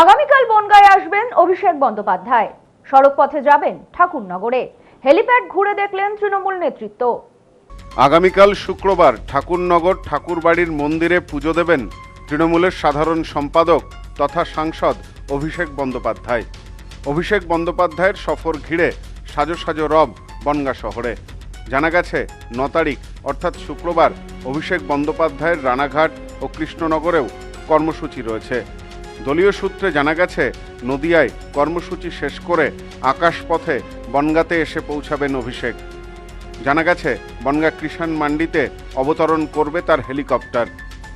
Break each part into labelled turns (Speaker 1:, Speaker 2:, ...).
Speaker 1: আগামীকাল বনগাঁয় আসবেন অভিষেক বন্দ্যোপাধ্যায়। সড়ক পথে যাবেন ঠাকুরনগরে। হেলিপ্যাড ঘুরে দেখলেন তৃণমূল নেতৃত্ব।
Speaker 2: আগামীকাল শুক্রবার ঠাকুরনগর ঠাকুরবাড়ির মন্দিরে পুজো দেবেন তৃণমূলের সাধারণ সম্পাদক তথা সাংসদ অভিষেক বন্দ্যোপাধ্যায়। অভিষেক বন্দ্যোপাধ্যায়ের সফর ঘিরে সাজো সাজো রব বনগাঁ শহরে। জানা গেছে 9 তারিখ অর্থাৎ শুক্রবার অভিষেক বন্দ্যোপাধ্যায়ের রানাঘাট ও কৃষ্ণনগরেও কর্মসূচি রয়েছে। দলীয় সূত্রে জানা গেছে নদিয়ায় কর্মসূচি শেষ করে আকাশপথে বনগাঁতে এসে পৌঁছাবেন অভিষেক। জানা গেছে বনগাঁ কৃষাণ মান্ডিতে অবতরণ করবে তার হেলিকপ্টার।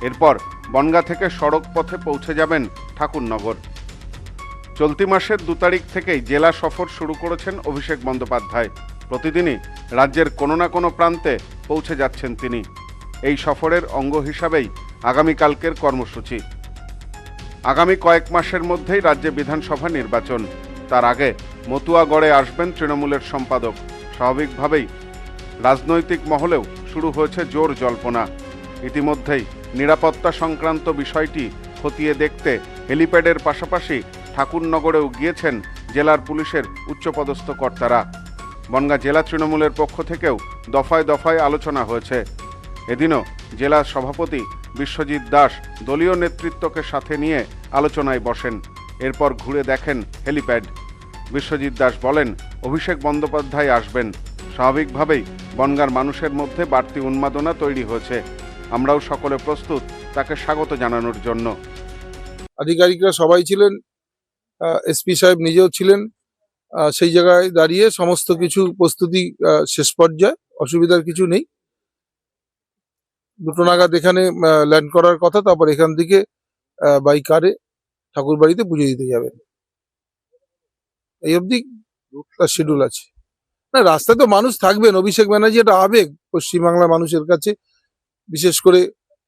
Speaker 2: এরপর বনগাঁ থেকে সড়ক পথে পৌঁছে যাবেন ঠাকুরনগর। চলতি মাসের 2 তারিখ থেকেই জেলা সফর শুরু করেছেন অভিষেক বন্দ্যোপাধ্যায়। প্রতিদিনই রাজ্যের কোনো না কোনো প্রান্তে পৌঁছে যাচ্ছেন তিনি। এই সফরের অঙ্গ হিসাবেই আগামীকালকের কর্মসূচি। আগামী কয়েক মাসের মধ্যেই রাজ্যে বিধানসভা নির্বাচন। তার আগে মতুয়াগড়ে আসবেন তৃণমূলের সম্পাদক। স্বাভাবিকভাবেই রাজনৈতিক মহলেও শুরু হয়েছে জোর জল্পনা। ইতিমধ্যেই নিরাপত্তা সংক্রান্ত বিষয়টি খতিয়ে দেখতে হেলিপ্যাডের পাশাপাশি ঠাকুরনগরেও গিয়েছেন জেলার পুলিশের উচ্চপদস্থ কর্তারা। বনগাঁ জেলা তৃণমূলের পক্ষ থেকেও দফায় দফায় আলোচনা হয়েছে। এদিনও জেলা সভাপতি বিশ্বজিৎ দাস দলীয় নেতৃত্বকে সাথে নিয়ে আলোচনায় বসেন। এরপর ঘুরে দেখেন হেলিপ্যাড। বিশ্বজিৎ দাস বলেন, অভিষেক বন্দ্যোপাধ্যায় আসবেন। স্বাভাবিকভাবেই বনগাঁর মানুষের মধ্যে বাড়তি উন্মাদনা তৈরি হয়েছে। আমরাও সকলে প্রস্তুত তাকে স্বাগত জানানোর জন্য।
Speaker 3: আধিকারিকরা সবাই ছিলেন, এসপি সাহেব নিজেও ছিলেন। সেই জায়গায় দাঁড়িয়ে সমস্ত কিছু প্রস্তুতি শেষ পর্যায়ে, অসুবিধার কিছু নেই। 2টো নাগাদ এখানে ল্যান্ড করার কথা, তারপর এখান থেকে বাই কারে ঠাকুর বাড়িতে পুজো দিতে যাবেন। এই অবধি তার শিডিউল আছে। না, রাস্তায় তো মানুষ থাকবেন। অভিষেক ব্যানার্জি একটা আবেগ পশ্চিমবাংলার মানুষের কাছে, বিশেষ করে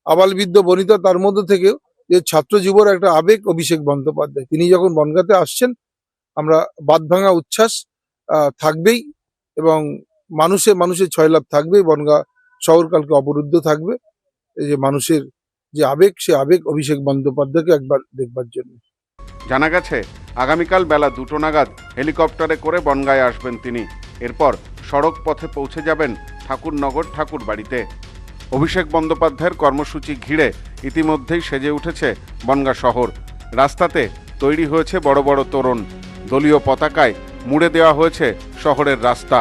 Speaker 3: আবালবৃদ্ধ বনিতা, তার মধ্যে থেকেও যে ছাত্র যুবর একটা আবেগ অভিষেক বন্দ্যোপাধ্যায়। তিনি যখন বনগাঁতে আসছেন, আমরা বাঁধ ভাঙা উচ্ছ্বাস থাকবেই এবং মানুষের ছয়লাভ থাকবে। বনগাঁ শহর কালকে অবরুদ্ধ থাকবে। এই যে মানুষের যে আবেগ, সে আবেগ অভিষেক বন্দ্যোপাধ্যায়কে একবার দেখবার জন্য।
Speaker 2: জানা গেছে আগামীকাল বেলা 2টো নাগাদ হেলিকপ্টারে করে বনগাঁয় আসবেন তিনি। এরপর সড়ক পথে পৌঁছে যাবেন ঠাকুরনগর ঠাকুরবাড়িতে। অভিষেক বন্দ্যোপাধ্যায়ের কর্মসূচি ঘিরে ইতিমধ্যেই সেজে উঠেছে বনগাঁ শহর। রাস্তাতে তৈরি হয়েছে বড় বড় তোরণ। দলীয় পতাকায় মুড়ে দেওয়া হয়েছে শহরের রাস্তা।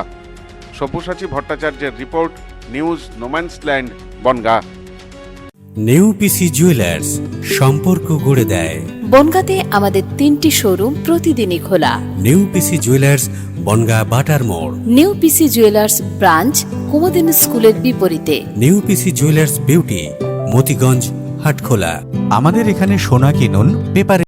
Speaker 2: সব্যসাচী ভট্টাচার্যের রিপোর্ট, নিউজ নোম্যান্সল্যান্ড, বনগাঁ।
Speaker 4: নেউপিসি জুয়েলার্স, সম্পর্ক গড়ে দেয়।
Speaker 5: বনগাঁতে আমাদের 3টি শোরুম প্রতিদিনই খোলা।
Speaker 4: নেউপিসি জুয়েলার্স, বনগাঁ বাটার মোড়।
Speaker 5: নেউপিসি জুয়েলার্স ব্রাঞ্চ কুমুদিন স্কুলের বিপরীতে।
Speaker 4: নেউপিসি জুয়েলার্স বিউটি, মতিগঞ্জ, হাটখোলা।
Speaker 6: আমাদের এখানে সোনা কিনুন পেপারে।